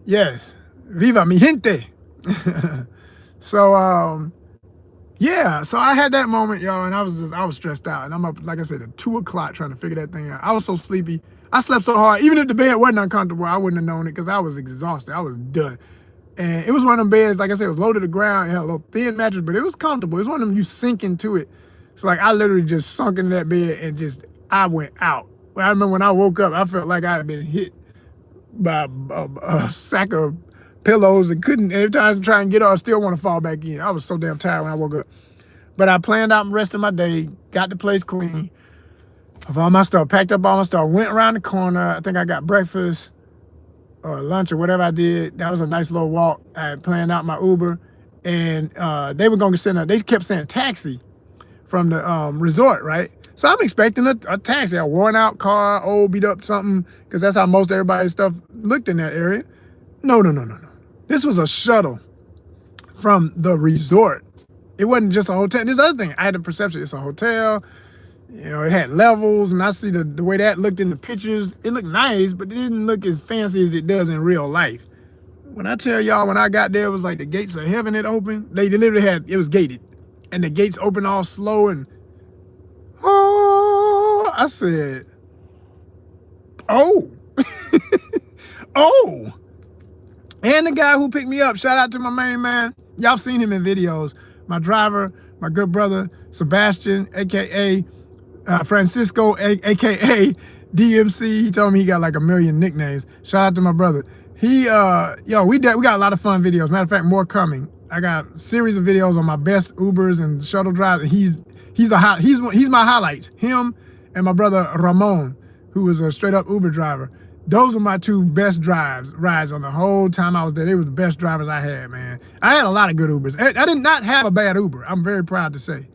yes, viva mi gente. So, yeah, so I had that moment, y'all, and I was stressed out, and I'm up, like I said, at 2 o'clock trying to figure that thing out. I was so sleepy. I slept so hard. Even if the bed wasn't uncomfortable, I wouldn't have known it because I was exhausted. I was done. And it was one of them beds, like I said, it was low to the ground. It had a little thin mattress, but it was comfortable. It was one of them you sink into it. So like I literally just sunk into that bed and I went out. I remember when I woke up, I felt like I had been hit by a sack of pillows and couldn't, every time I try and get up, I still want to fall back in. I was so damn tired when I woke up. But I planned out the rest of my day, got the place clean of all my stuff, packed up all my stuff, went around the corner. I think I got breakfast or lunch or whatever I did. That was a nice little walk. I had planned out my Uber, and they were going to send they kept saying taxi from the resort, right? So I'm expecting a taxi, a worn out car, old beat up something, because that's how most everybody's stuff looked in that area. No. This was a shuttle from the resort. It wasn't just a hotel. This other thing, I had the perception it's a hotel. You know, it had levels, and I see the way that looked in the pictures. It looked nice, but it didn't look as fancy as it does in real life. When I tell y'all, when I got there, it was like the gates of heaven had opened. They literally it was gated, and the gates opened all slow, and oh, I said, oh, oh. And the guy who picked me up, shout out to my main man. Y'all seen him in videos. My driver, my good brother, Sebastian, AKA Francisco, AKA DMC. He told me he got like 1 million nicknames. Shout out to my brother. We got a lot of fun videos. Matter of fact, more coming. I got a series of videos on my best Ubers and shuttle drives. He's my highlights. Him and my brother Ramon, who was a straight up Uber driver. Those are my 2 best rides on the whole time I was there. They were the best drivers I had, man. I had a lot of good Ubers. I did not have a bad Uber. I'm very proud to say.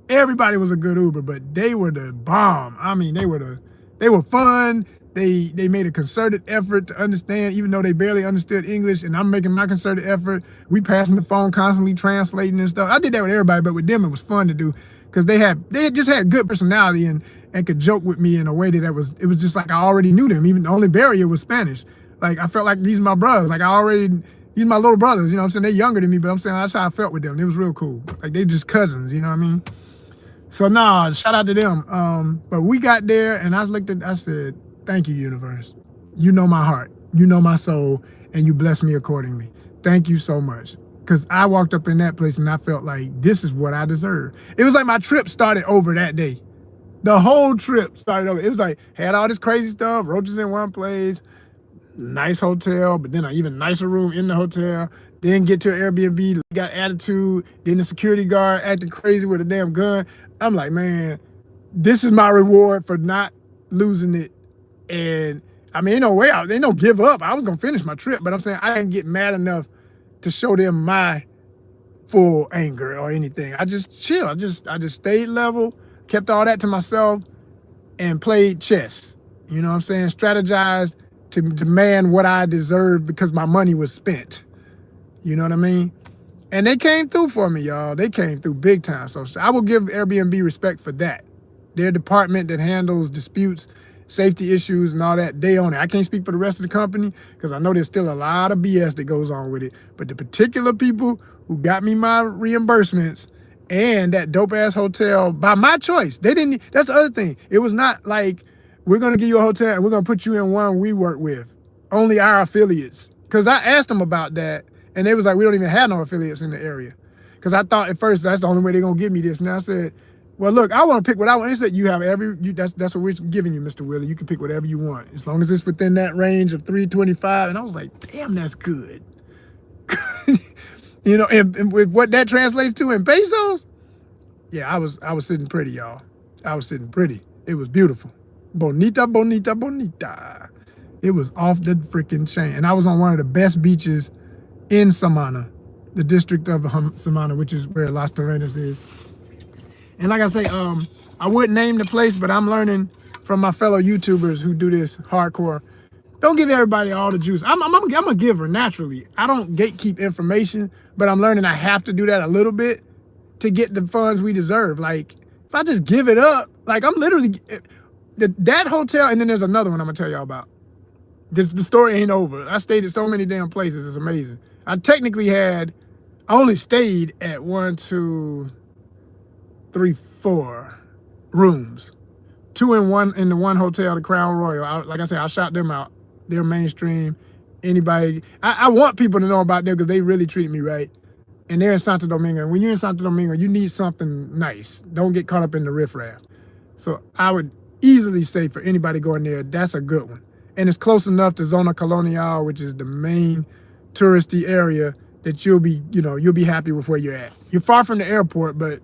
Everybody was a good Uber, but they were the bomb. I mean, they were fun. They made a concerted effort to understand, even though they barely understood English, and I'm making my concerted effort. We passing the phone, constantly translating and stuff. I did that with everybody, but with them it was fun to do because they just had good personality and could joke with me in a way that it was just like I already knew them. Even the only barrier was Spanish. Like I felt like these are my brothers. Like these are my little brothers. You know what I'm saying? They're younger than me, but I'm saying that's how I felt with them. It was real cool. Like they just cousins. You know what I mean? So nah, shout out to them. But we got there, and I said, thank you, universe. You know my heart. You know my soul, and you bless me accordingly. Thank you so much. Because I walked up in that place and I felt like this is what I deserve. It was like my trip started over that day. The whole trip started over. It was like, had all this crazy stuff, roaches in one place, nice hotel, but then an even nicer room in the hotel. Then get to an Airbnb, got attitude. Then the security guard acting crazy with a damn gun. I'm like, man, this is my reward for not losing it. And I mean, ain't no way out. Ain't no give up. I was gonna finish my trip, but I'm saying I didn't get mad enough to show them my full anger or anything. I just chill. I just stayed level, kept all that to myself, and played chess. You know what I'm saying? Strategized to demand what I deserved because my money was spent. You know what I mean? And they came through for me, y'all. They came through big time. So I will give Airbnb respect for that. Their department that handles disputes, safety issues, and all that, they own it. I can't speak for the rest of the company because I know there's still a lot of BS that goes on with it. But the particular people who got me my reimbursements and that dope ass hotel by my choice, they didn't. That's the other thing. It was not like we're gonna give you a hotel and we're gonna put you in one we work with, only our affiliates. Because I asked them about that. And they was like, we don't even have no affiliates in the area. Because I thought at first that's the only way they're going to give me this. And I said, well, look, I want to pick what I want. They said, you have that's what we're giving you, Mr. Willie. You can pick whatever you want, as long as it's within that range of $325. And I was like, damn, that's good. You know, and with what that translates to in pesos, yeah, I was sitting pretty, y'all. I was sitting pretty. It was beautiful. Bonita, bonita, bonita. It was off the freaking chain. And I was on one of the best beaches in Samana, the district of Samana, which is where Las Terrenas is. And like I say, I wouldn't name the place, but I'm learning from my fellow YouTubers who do this hardcore. Don't give everybody all the juice. I'm a giver naturally. I don't gatekeep information, but I'm learning I have to do that a little bit to get the funds we deserve. Like, if I just give it up, like I'm literally, that hotel, and then there's another one I'm gonna tell y'all about. The story ain't over. I stayed at so many damn places, it's amazing. I only stayed at 1, 2, 3, 4 rooms. 2 in the one hotel, the Crown Royal. Like I said, I shot them out. They're mainstream. Anybody, I want people to know about them because they really treat me right. And they're in Santo Domingo. And when you're in Santo Domingo, you need something nice. Don't get caught up in the riffraff. So I would easily say for anybody going there, that's a good one. And it's close enough to Zona Colonial, which is the main touristy area, that you'll be happy with where you're at. You're far from the airport, but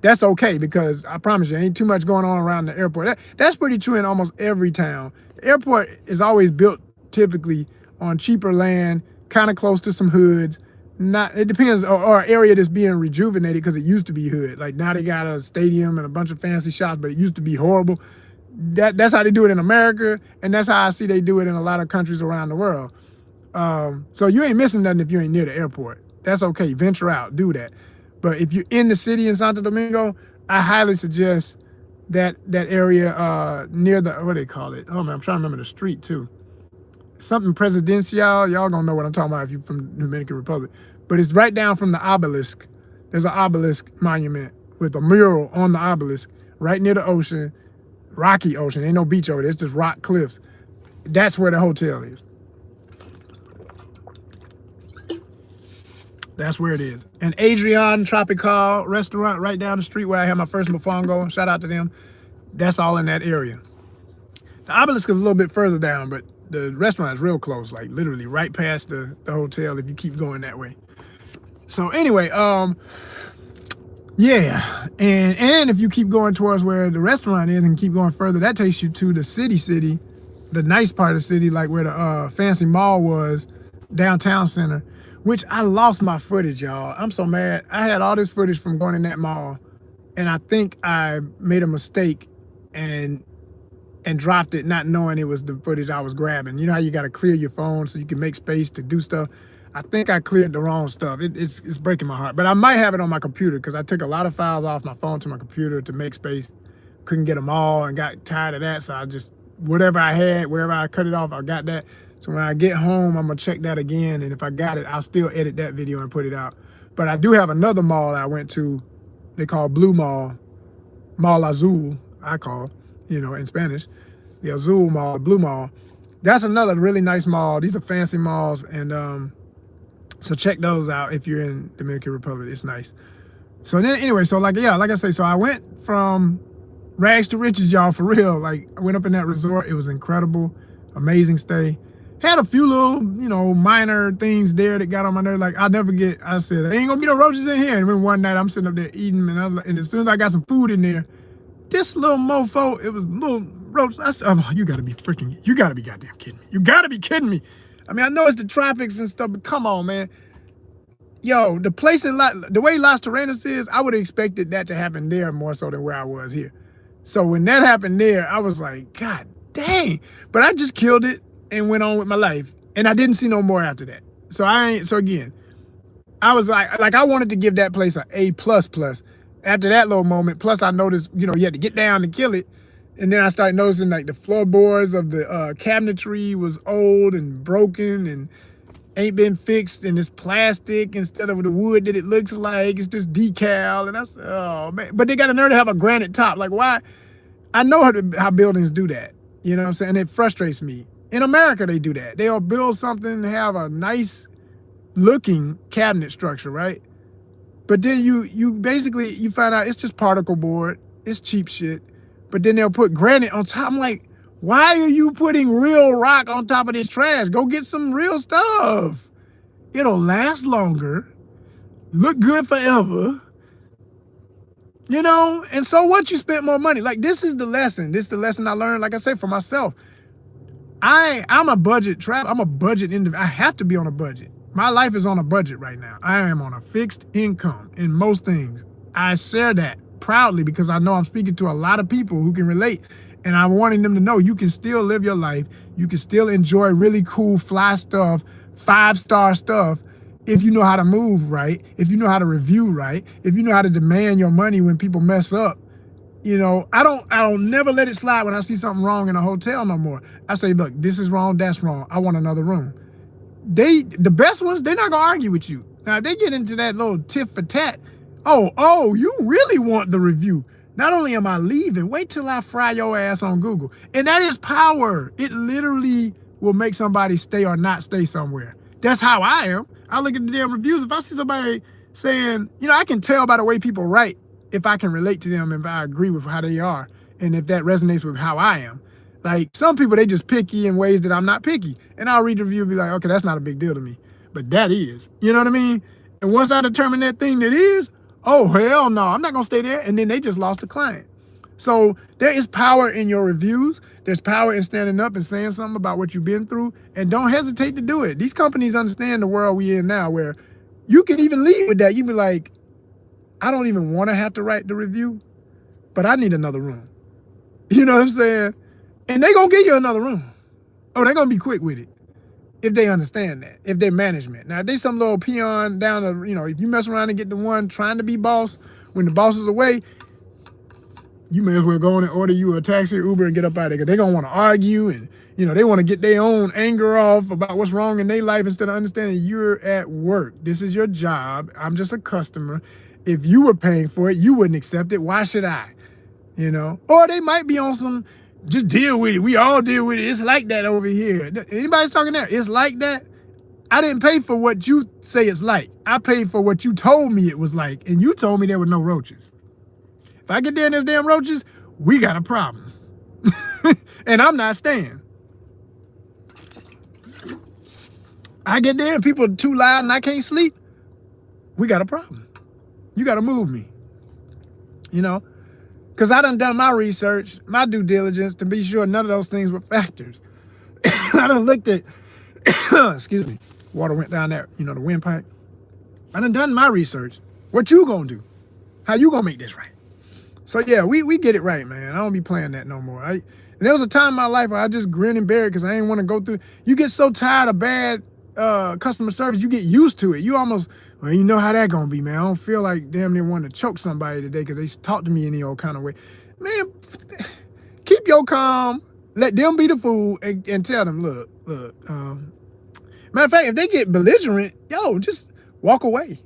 that's okay because I promise you, ain't too much going on around the airport. That's pretty true in almost every town. The airport is always built typically on cheaper land, kind of close to some hoods. It depends, or an area that's being rejuvenated because it used to be hood. Like now they got a stadium and a bunch of fancy shops, but it used to be horrible. That's how they do it in America, and that's how I see they do it in a lot of countries around the world. So you ain't missing nothing if you ain't near the airport. That's okay, venture out, do that. But if you're in the city in Santo Domingo, I highly suggest that area near the, what do they call it? Oh man, I'm trying to remember the street too. Something Presidencial, y'all gonna know what I'm talking about if you're from the Dominican Republic. But it's right down from the obelisk. There's an obelisk monument with a mural on the obelisk right near the ocean, rocky ocean. Ain't no beach over there, it's just rock cliffs. That's where the hotel is. That's where it is. And Adrian Tropical restaurant right down the street where I had my first mofongo. Shout out to them. That's all in that area. The obelisk is a little bit further down, but the restaurant is real close, like literally right past the hotel if you keep going that way. So anyway, yeah. And if you keep going towards where the restaurant is and keep going further, that takes you to the city, the nice part of the city, like where the fancy mall was, downtown center. Which I lost my footage, y'all. I'm so mad. I had all this footage from going in that mall, and I think I made a mistake and dropped it, not knowing it was the footage I was grabbing. You know how you got to clear your phone so you can make space to do stuff? I think I cleared the wrong stuff. It's breaking my heart. But I might have it on my computer because I took a lot of files off my phone to my computer to make space. Couldn't get them all and got tired of that, so I just, whatever I had, wherever I cut it off, I got that. So when I get home, I'm gonna check that again, and if I got it, I'll still edit that video and put it out. But I do have another mall I went to, they call Blue Mall, Mall Azul, I call, in Spanish, the Azul Mall, Blue Mall. That's another really nice mall. These are fancy malls, and so check those out if you're in Dominican Republic. It's nice. So then, anyway, so like I say, so I went from rags to riches, y'all, for real. Like, I went up in that resort. It was incredible, amazing stay. Had a few little, minor things there that got on my nerves. Like, I said, there ain't gonna be no roaches in here. And then one night I'm sitting up there eating, and as soon as I got some food in there, this little mofo, it was little roach. I said, oh, you gotta be goddamn kidding me. You gotta be kidding me. I mean, I know it's the tropics and stuff, but come on, man. Yo, the place the way Las Terrenas is, I would have expected that to happen there more so than where I was here. So when that happened there, I was like, God dang. But I just killed it and went on with my life. And I didn't see no more after that. So again, I was like I wanted to give that place an A++. After that little moment, plus I noticed, you had to get down to kill it. And then I started noticing like the floorboards of the cabinetry was old and broken and ain't been fixed, and it's plastic instead of the wood that it looks like. It's just decal. And I said, oh man. But they got a nerve to have a granite top. Like, why? I know how buildings do that. You know what I'm saying? It frustrates me. In America, they do that. They'll build something, have a nice looking cabinet structure, right? But then you basically, you find out it's just particle board. It's cheap shit. But then they'll put granite on top. I'm like, why are you putting real rock on top of this trash? Go get some real stuff. It'll last longer, look good forever, and so what? You spent more money. Like, this is the lesson. This is the lesson I learned, like I said, for myself. I'm a budget traveler. I'm a budget individual. I have to be on a budget. My life is on a budget right now. I am on a fixed income in most things. I share that proudly because I know I'm speaking to a lot of people who can relate. And I'm wanting them to know you can still live your life. You can still enjoy really cool fly stuff, 5-star stuff, if you know how to move right, if you know how to review right, if you know how to demand your money when people mess up. I don't never let it slide when I see something wrong in a hotel no more. I say, look, this is wrong, that's wrong. I want another room. The best ones, they're not gonna argue with you. Now, if they get into that little tit for tat, oh, you really want the review. Not only am I leaving, wait till I fry your ass on Google. And that is power. It literally will make somebody stay or not stay somewhere. That's how I am. I look at the damn reviews. If I see somebody saying, I can tell by the way people write if I can relate to them, if I agree with how they are, and if that resonates with how I am. Like, some people, they just picky in ways that I'm not picky. And I'll read the review and be like, okay, that's not a big deal to me. But that is. You know what I mean? And once I determine that thing that is, oh, hell no, I'm not going to stay there. And then they just lost the client. So there is power in your reviews. There's power in standing up and saying something about what you've been through. And don't hesitate to do it. These companies understand the world we're in now, where you can even lead with that. You be like, I don't even want to have to write the review, but I need another room. You know what I'm saying? And they're going to give you another room. Oh, they're going to be quick with it. If they understand that, if they're management. Now, if they some little peon down the, if you mess around and get the one trying to be boss, when the boss is away, you may as well go on and order you a taxi or Uber and get up out of there. Because they're going to want to argue and, they want to get their own anger off about what's wrong in their life instead of understanding you're at work. This is your job. I'm just a customer. If you were paying for it, you wouldn't accept it. Why should I? Or they might be on some, just deal with it. We all deal with it. It's like that over here. Anybody's talking there? It's like that. I didn't pay for what you say it's like. I paid for what you told me it was like. And you told me there were no roaches. If I get there and there's damn roaches, we got a problem. And I'm not staying. I get there and people are too loud and I can't sleep. We got a problem. You got to move me. Because I done my research, my due diligence to be sure none of those things were factors. I done looked at, excuse me, water went down there, the windpipe. I done my research. What you gonna do? How you gonna make this right? So yeah, we get it right, man. I don't be playing that no more. And there was a time in my life where I just grin and bear it because I ain't want to go through. You get so tired of bad customer service, you get used to it. You almost, well, you know how that gonna be, man. I don't feel like damn near wanting to choke somebody today because they talk to me any old kind of way. Man, keep your calm. Let them be the fool and tell them, look. Matter of fact, if they get belligerent, just walk away.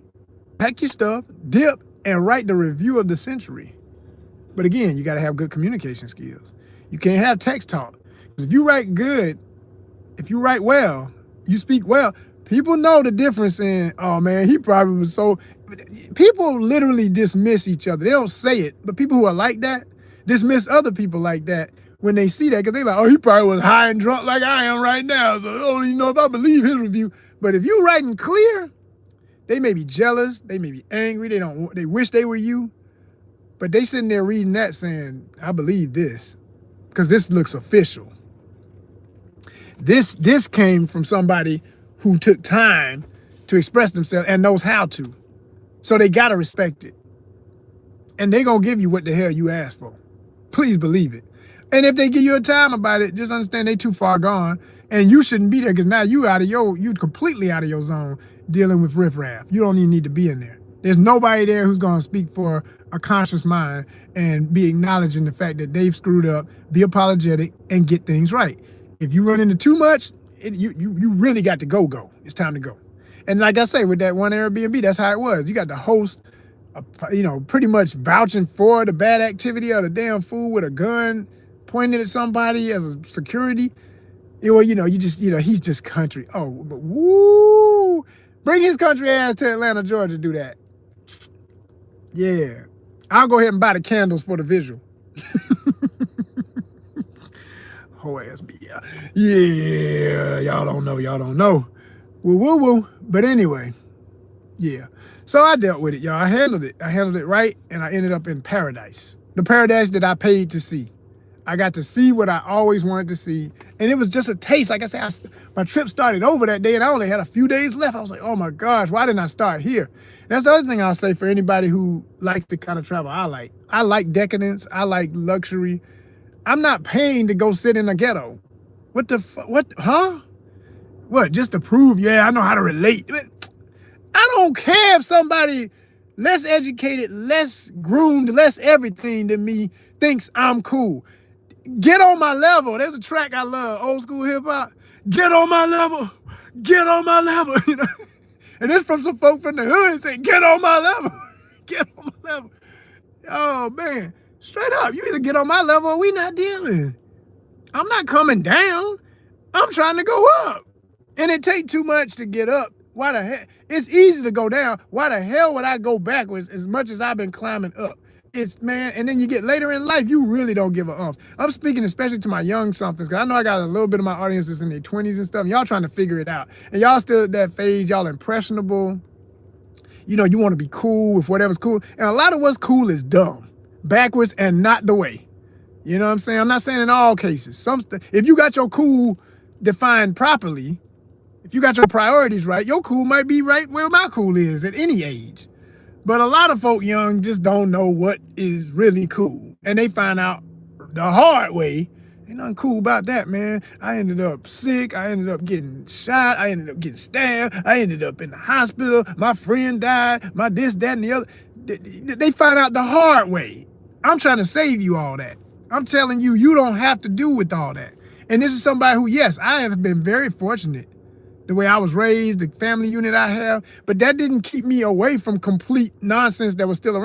Pack your stuff, dip, and write the review of the century. But again, you got to have good communication skills. You can't have text talk. Because if you write good, if you write well, you speak well, people know the difference in, oh man, he probably was so... People literally dismiss each other. They don't say it, but people who are like that, dismiss other people like that when they see that, because they're like, oh, he probably was high and drunk like I am right now, so I don't even know if I believe his review. But if you writing clear, they may be jealous, they may be angry, they wish they were you, but they sitting there reading that saying, I believe this, because this looks official. This came from somebody who took time to express themselves and knows how to. So they gotta respect it. And they gonna give you what the hell you asked for. Please believe it. And if they give you a time about it, just understand they too far gone, and you shouldn't be there, because now you completely out of your zone dealing with riffraff. You don't even need to be in there. There's nobody there who's gonna speak for a conscious mind and be acknowledging the fact that they've screwed up, be apologetic, and get things right. If you run into too much, you really got to go. It's time to go. And like I say, with that one Airbnb, that's how it was. You got the host, pretty much vouching for the bad activity of the damn fool with a gun pointed at somebody as a security. He's just country. Oh, but woo! Bring his country ass to Atlanta, Georgia to do that. Yeah. I'll go ahead and buy the candles for the visual. Whole ass be, yeah, y'all don't know. Woo. But anyway, yeah. So I dealt with it, y'all. I handled it right, and I ended up in paradise. The paradise that I paid to see. I got to see what I always wanted to see, and it was just a taste. Like I said, my trip started over that day, and I only had a few days left. I was like, oh my gosh, why didn't I start here? And that's the other thing I'll say for anybody who likes the kind of travel I like. I like decadence. I like luxury. I'm not paying to go sit in a ghetto. What the what, huh? What, just to prove, yeah, I know how to relate. I don't care if somebody less educated, less groomed, less everything than me thinks I'm cool. Get on my level. There's a track I love, old school hip hop. Get on my level. Get on my level. And it's from some folk from the hood saying, get on my level. Get on my level. Oh man, straight up, you either get on my level or we not dealing. I'm not coming down. I'm trying to go up. And it take too much to get up. Why the hell? It's easy to go down. Why the hell would I go backwards as much as I've been climbing up? And then you get later in life, you really don't give a I'm speaking especially to my young somethings, because I know I got a little bit of my audience that's in their 20s and stuff, and y'all trying to figure it out. And y'all still at that phase, y'all impressionable. You want to be cool with whatever's cool. And a lot of what's cool is dumb, backwards, and not the way. You know what I'm saying? I'm not saying in all cases. If you got your cool defined properly, if you got your priorities right, your cool might be right where my cool is at any age. But a lot of folk young just don't know what is really cool. And they find out the hard way. Ain't nothing cool about that, man. I ended up sick. I ended up getting shot. I ended up getting stabbed. I ended up in the hospital. My friend died. My this, that, and the other. They find out the hard way. I'm trying to save you all that. I'm telling you, you don't have to do with all that. And this is somebody who, yes, I have been very fortunate the way I was raised, the family unit I have, but that didn't keep me away from complete nonsense that was still around.